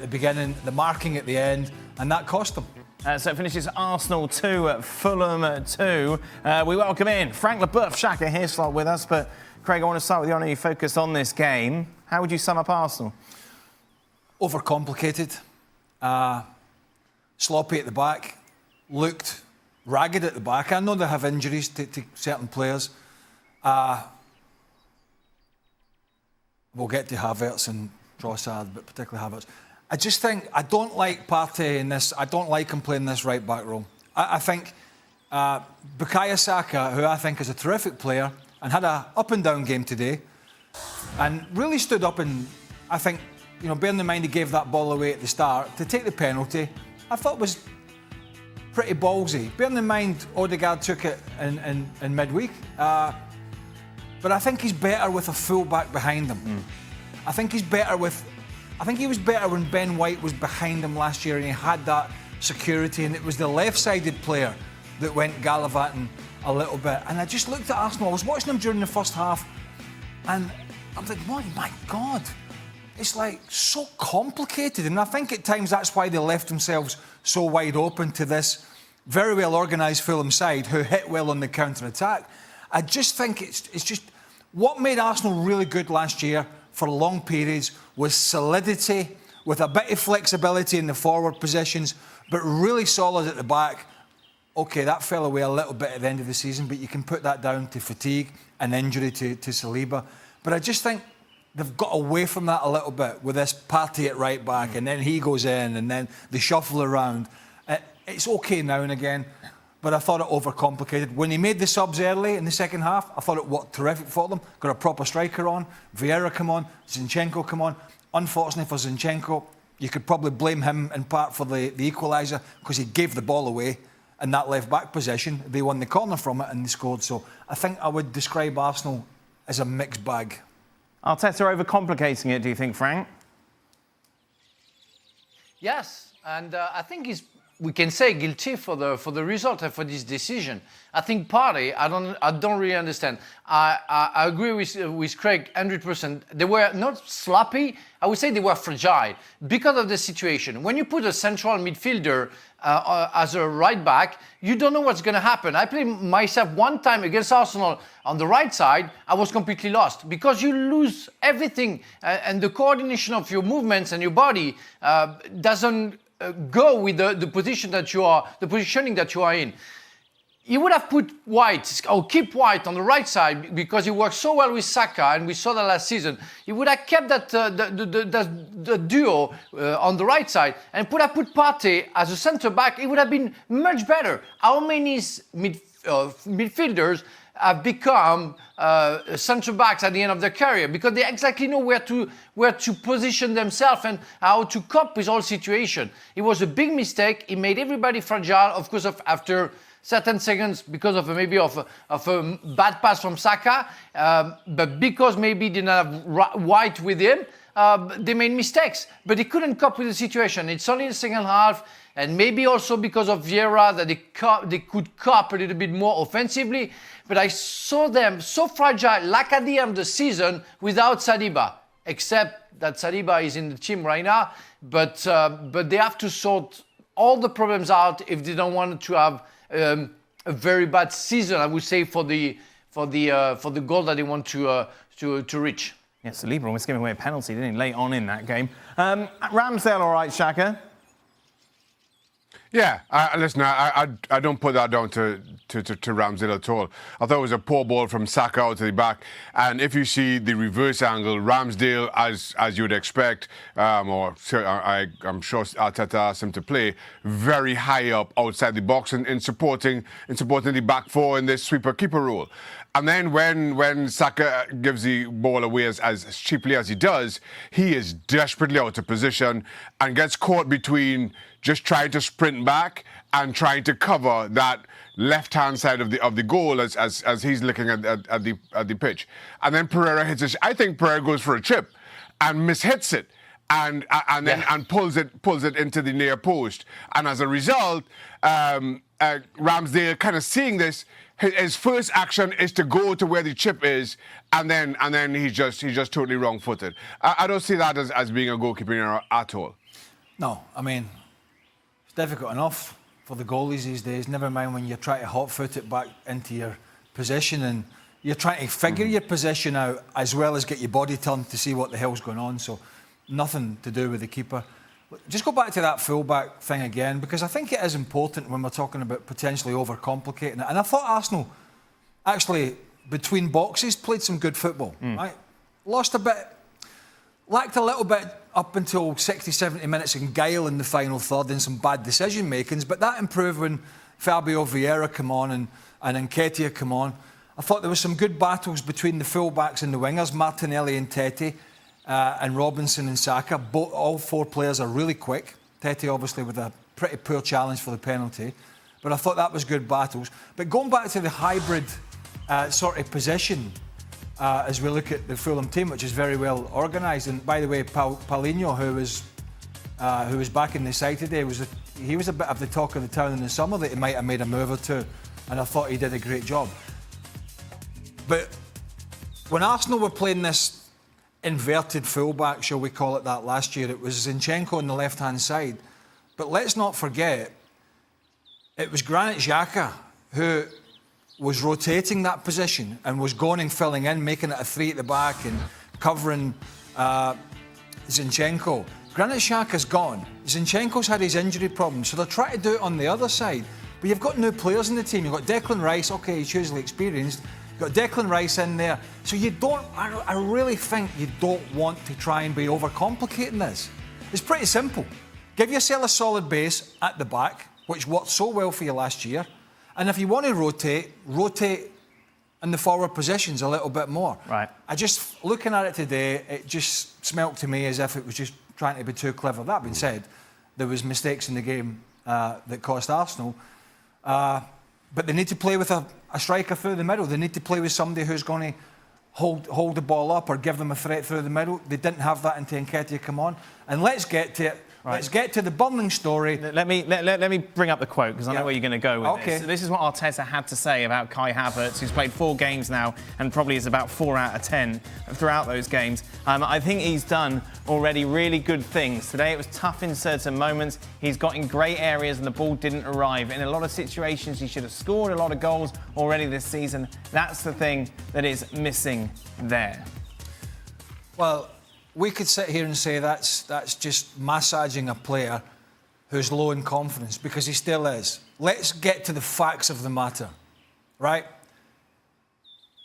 the beginning, the marking at the end, and that cost them. So it finishes Arsenal 2, Fulham 2. We welcome in Frank Leboeuf, Shaka here, start with us. But Craig, I want to start with you. I know you focused on this game. How would you sum up Arsenal? Overcomplicated, sloppy at the back, looked ragged at the back. I know they have injuries to certain players. We'll get to Havertz and Trossard, but particularly Havertz. I just think I don't like Partey in this. I don't like him playing this right back role. I think Bukayo Saka, who I think is a terrific player and had a up and down game today, and really stood up and I think, you know, bearing in mind he gave that ball away at the start to take the penalty, I thought was pretty ballsy. Bearing in mind Odegaard took it in midweek, but I think he's better with a full back behind him. I think he was better when Ben White was behind him last year and he had that security, and it was the left-sided player that went gallivanting a little bit. And I just looked at Arsenal. I was watching them during the first half and I'm like, my God, it's like so complicated. And I think at times that's why they left themselves so wide open to this very well organised Fulham side who hit well on the counter-attack. I just think it's just what made Arsenal really good last year for long periods was solidity with a bit of flexibility in the forward positions, but really solid at the back. OK, that fell away a little bit at the end of the season, but you can put that down to fatigue and injury to Saliba. But I just think they've got away from that a little bit with this Partey at right back, and then he goes in, and then they shuffle around. It's OK now and again, but I thought it overcomplicated. When he made the subs early in the second half, I thought it worked terrific for them. Got a proper striker on, Vieira come on, Zinchenko come on. Unfortunately for Zinchenko, you could probably blame him in part for the equaliser because he gave the ball away in that left-back position. They won the corner from it and they scored. So I think I would describe Arsenal as a mixed bag. Arteta overcomplicating it, do you think, Frank? Yes, and I think we can say guilty for the result and for this decision. I think Partey, I don't really understand. I agree with Craig 100%. They were not sloppy. I would say they were fragile because of the situation. When you put a central midfielder as a right back, you don't know what's going to happen. I played myself one time against Arsenal on the right side. I was completely lost because you lose everything, and the coordination of your movements and your body doesn't go with the positioning that you are in. He would have put White, or keep White on the right side because he worked so well with Saka, and we saw that last season. He would have kept that the duo on the right side and would have put Partey as a centre back. It would have been much better. How many midfielders have become centre backs at the end of their career because they exactly know where to position themselves and how to cope with all situation. It was a big mistake. It made everybody fragile, of course, after certain seconds because of a bad pass from Saka, but because maybe they didn't have White with him, they made mistakes. But they couldn't cope with the situation. It's only the second half, and maybe also because of Vieira that they could cope a little bit more offensively. But I saw them so fragile, like at the end of the season, without Saliba, except that Saliba is in the team right now. But they have to sort all the problems out if they don't want to have a very bad season, I would say, for the goal that they want to reach. Yes, Saliba almost giving away a penalty, didn't he, late on in that game. Ramsdale, all right, Shaka? Yeah, listen, I don't put that down to Ramsdale at all. I thought it was a poor ball from Saka out to the back. And if you see the reverse angle, Ramsdale, as you would expect, I'm sure Arteta asked him to play very high up outside the box in supporting the back four in this sweeper-keeper role. And then when Saka gives the ball away as cheaply as he does, he is desperately out of position and gets caught between just trying to sprint back and trying to cover that left-hand side of the goal as he's looking at the pitch. And then Pereira hits it. I think Pereira goes for a chip and mishits it and pulls it into the near post. And as a result, Ramsdale kind of seeing this, his first action is to go to where the chip is, and then he's just totally wrong-footed. I don't see that as being a goalkeeping error at all. No, I mean, it's difficult enough for the goalies these days, never mind when you're trying to hot-foot it back into your position and you're trying to figure your position out as well as get your body turned to see what the hell's going on. So nothing to do with the keeper. Just go back to that full-back thing again, because I think it is important when we're talking about potentially overcomplicating it. And I thought Arsenal actually, between boxes, played some good football. Right? Lost a bit, lacked a little bit up until 60, 70 minutes in guile in the final third and some bad decision-makings, but that improved when Fabio Vieira came on and Nketiah came on. I thought there were some good battles between the full-backs and the wingers, Martinelli and Tete, and Robinson and Saka. All four players are really quick. Tete obviously with a pretty poor challenge for the penalty, but I thought that was good battles. But going back to the hybrid sort of position, as we look at the Fulham team, which is very well organised. And by the way, Paulinho, who was back in the side today, he was a bit of the talk of the town in the summer that he might have made a move or two, and I thought he did a great job. But when Arsenal were playing this inverted fullback, shall we call it that, last year, it was Zinchenko on the left-hand side. But let's not forget, it was Granit Xhaka who was rotating that position and was going and filling in, making it a three at the back and covering Zinchenko. Granit Xhaka's gone. Zinchenko's had his injury problems, so they're trying to do it on the other side. But you've got new players in the team. You've got Declan Rice, OK, he's hugely experienced. You've got Declan Rice in there. So you don't, I really think you don't want to try and be overcomplicating this. It's pretty simple. Give yourself a solid base at the back, which worked so well for you last year. And if you want to rotate in the forward positions a little bit more. Right. Looking at it today, it just smelt to me as if it was just trying to be too clever. That being said, there was mistakes in the game that cost Arsenal. But they need to play with a striker through the middle. They need to play with somebody who's going to hold the ball up or give them a threat through the middle. They didn't have that until Nketiah come on. And let's get to it. Right. Let's get to the burning story. Let me bring up the quote, because I know where you're going to go with this. So this is what Arteta had to say about Kai Havertz, who's played 4 games now and probably is about 4 out of 10 throughout those games. I think he's done already really good things. Today it was tough in certain moments. He's got in great areas and the ball didn't arrive. In a lot of situations he should have scored a lot of goals already this season. That's the thing that is missing there. Well, we could sit here and say that's just massaging a player who's low in confidence, because he still is. Let's get to the facts of the matter, right?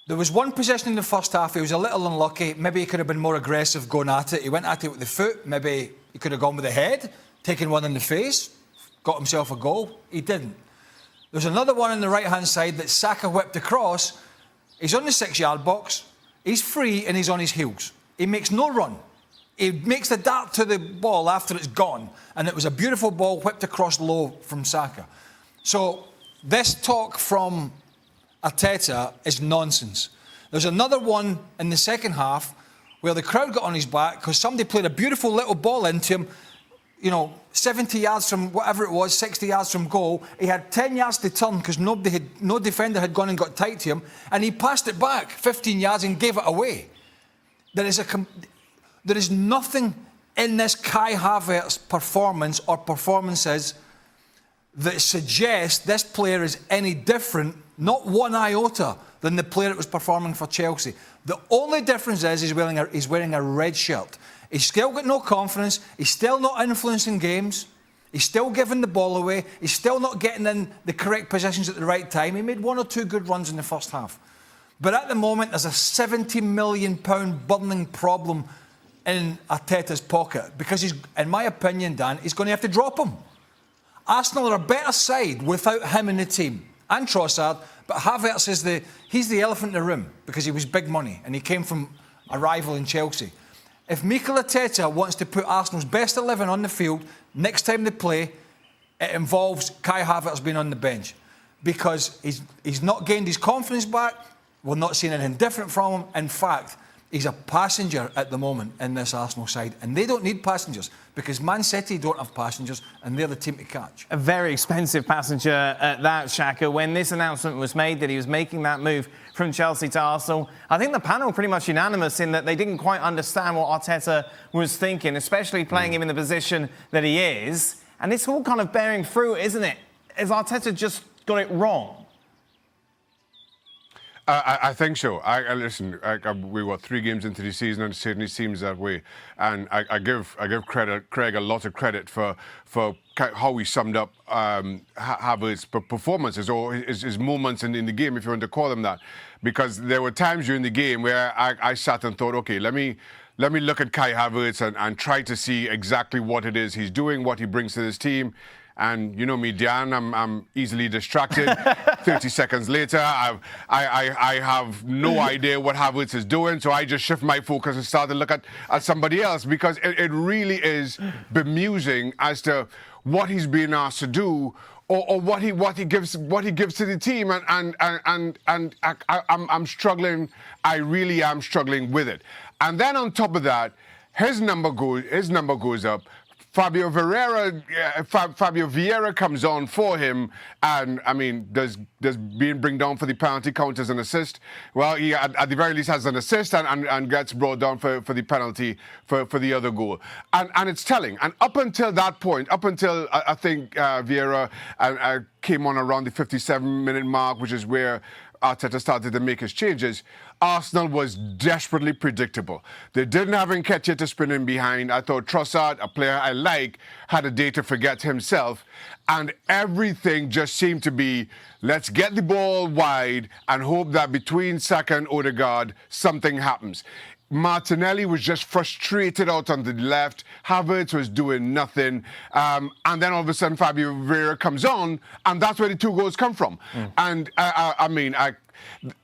There was one possession in the first half, he was a little unlucky. Maybe he could have been more aggressive going at it. He went at it with the foot. Maybe he could have gone with the head, taken one in the face, got himself a goal. He didn't. There's another one on the right-hand side that Saka whipped across. He's on the 6-yard box. He's free and he's on his heels. He makes no run. He makes the dart to the ball after it's gone. And it was a beautiful ball whipped across low from Saka. So this talk from Arteta is nonsense. There's another one in the second half where the crowd got on his back because somebody played a beautiful little ball into him, 70 yards from whatever it was, 60 yards from goal. He had 10 yards to turn because no defender had gone and got tight to him. And he passed it back 15 yards and gave it away. There is nothing in this Kai Havertz performance or performances that suggests this player is any different, not one iota, than the player that was performing for Chelsea. The only difference is he's wearing a red shirt. He's still got no confidence. He's still not influencing games. He's still giving the ball away. He's still not getting in the correct positions at the right time. He made 1 or 2 good runs in the first half. But at the moment, there's a £70 million burning problem in Arteta's pocket because he's, in my opinion, Dan, he's going to have to drop him. Arsenal are a better side without him in the team and Trossard, but Havertz is he's the elephant in the room because he was big money and he came from a rival in Chelsea. If Mikel Arteta wants to put Arsenal's best 11 on the field next time they play, it involves Kai Havertz being on the bench because he's not gained his confidence back. We're not seeing anything different from him. In fact, He's a passenger at the moment in this Arsenal side, and they don't need passengers because Man City don't have passengers, and they're the team to catch. A very expensive passenger at that, Xhaka. When this announcement was made that he was making that move from Chelsea to Arsenal, I think the panel pretty much unanimous in that they didn't quite understand what Arteta was thinking, especially playing him in the position that he is. And it's all kind of bearing fruit, isn't it? Has Arteta just got it wrong? I think so. Listen. We were 3 games into the season, and it certainly seems that way. And I give Craig a lot of credit for how he summed up Havertz's performances or his moments in the game, if you want to call them that, because there were times during the game where I sat and thought, okay, let me look at Kai Havertz and try to see exactly what it is he's doing, what he brings to this team. And you know me, Dan, I'm easily distracted. 30 seconds later, I have no idea what Havertz is doing, so I just shift my focus and start to look at somebody else, because it really is bemusing as to what he's being asked to do or what he gives to the team, and I'm struggling. I really am struggling with it. And then on top of that, his number goes up. Fabio Vieira comes on for him, and I mean, does being bring down for the penalty count as an assist? Well, he at the very least has an assist and gets brought down for the penalty for the other goal, and it's telling. And up until that point, up until I think Vieira came on around the 57-minute mark, which is where Arteta started to make his changes, Arsenal was desperately predictable. They didn't have Nketiah to spin in behind. I thought Trossard, a player I like, had a day to forget himself. And everything just seemed to be, let's get the ball wide and hope that between Saka and Odegaard, something happens. Martinelli was just frustrated out on the left. Havertz was doing nothing. And then all of a sudden, Fabio Vieira comes on, and that's where the 2 goals come from. And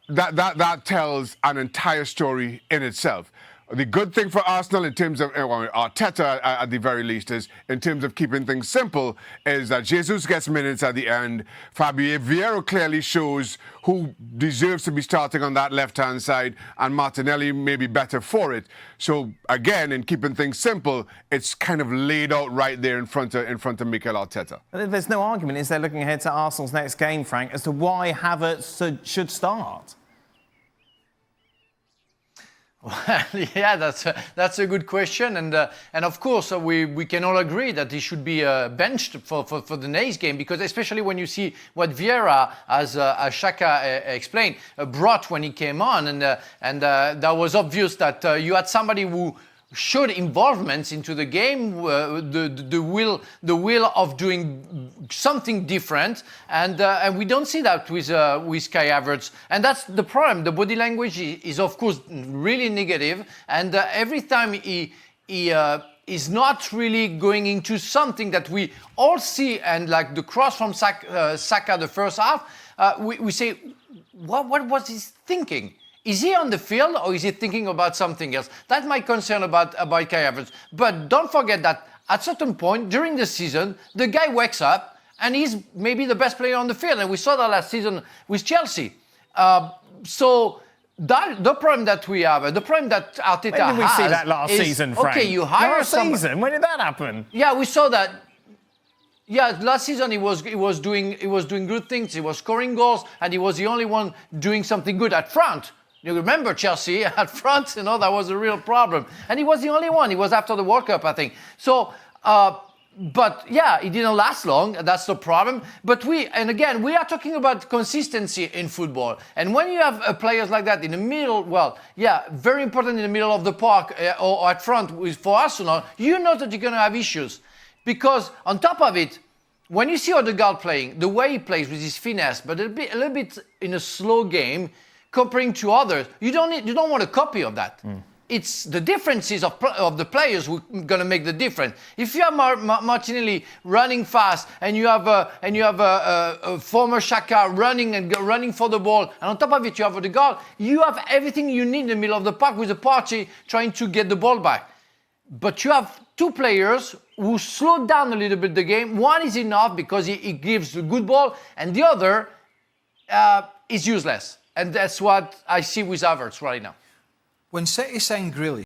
that tells an entire story in itself. The good thing for Arsenal in terms of Arteta at the very least is in terms of keeping things simple is that Jesus gets minutes at the end. Fabio Vieira clearly shows who deserves to be starting on that left-hand side, and Martinelli may be better for it. So again, in keeping things simple, it's kind of laid out right there in front of Mikel Arteta. There's no argument, is there, looking ahead to Arsenal's next game, Frank, as to why Havertz should start? Well, yeah, that's a good question, and of course we can all agree that he should be benched for the next game, because especially when you see what Vieira, as Xhaka explained, brought when he came on, and that was obvious that you had somebody who showed involvement into the game, the will of doing something different, and we don't see that with Kai Havertz, and that's the problem. The body language is of course really negative, and every time he is not really going into something that we all see, and like the cross from Saka the first half, we say, what was he thinking? Is he on the field, or is he thinking about something else? That's my concern about Kai Havertz. But don't forget that at a certain point during the season, the guy wakes up and he's maybe the best player on the field. And we saw that last season with Chelsea. So the problem that we have, the problem that Arteta has... When did we see that last season, Frank? Okay, you hire last season? When did that happen? Yeah, we saw that. Yeah, last season he was doing good things. He was scoring goals, and he was the only one doing something good at front. You remember Chelsea at front, that was a real problem. And he was the only one. He was after the World Cup, I think. So, but yeah, it didn't last long. That's the problem. But we are talking about consistency in football. And when you have players like that in the middle, well, yeah, very important in the middle of the park or at front for Arsenal, you know that you're going to have issues. Because on top of it, when you see Odegaard playing, the way he plays with his finesse, but a little bit in a slow game, comparing to others, you don't want a copy of that. It's the differences of the players who are going to make the difference. If you have Martinelli running fast, and you have a former Xhaka running for the ball, and on top of it you have Odegaard, you have everything you need in the middle of the park with the Partey trying to get the ball back. But you have 2 players who slow down a little bit the game. One is enough because he gives a good ball, and the other is useless. And that's what I see with Havertz right now. when City signed Grealish,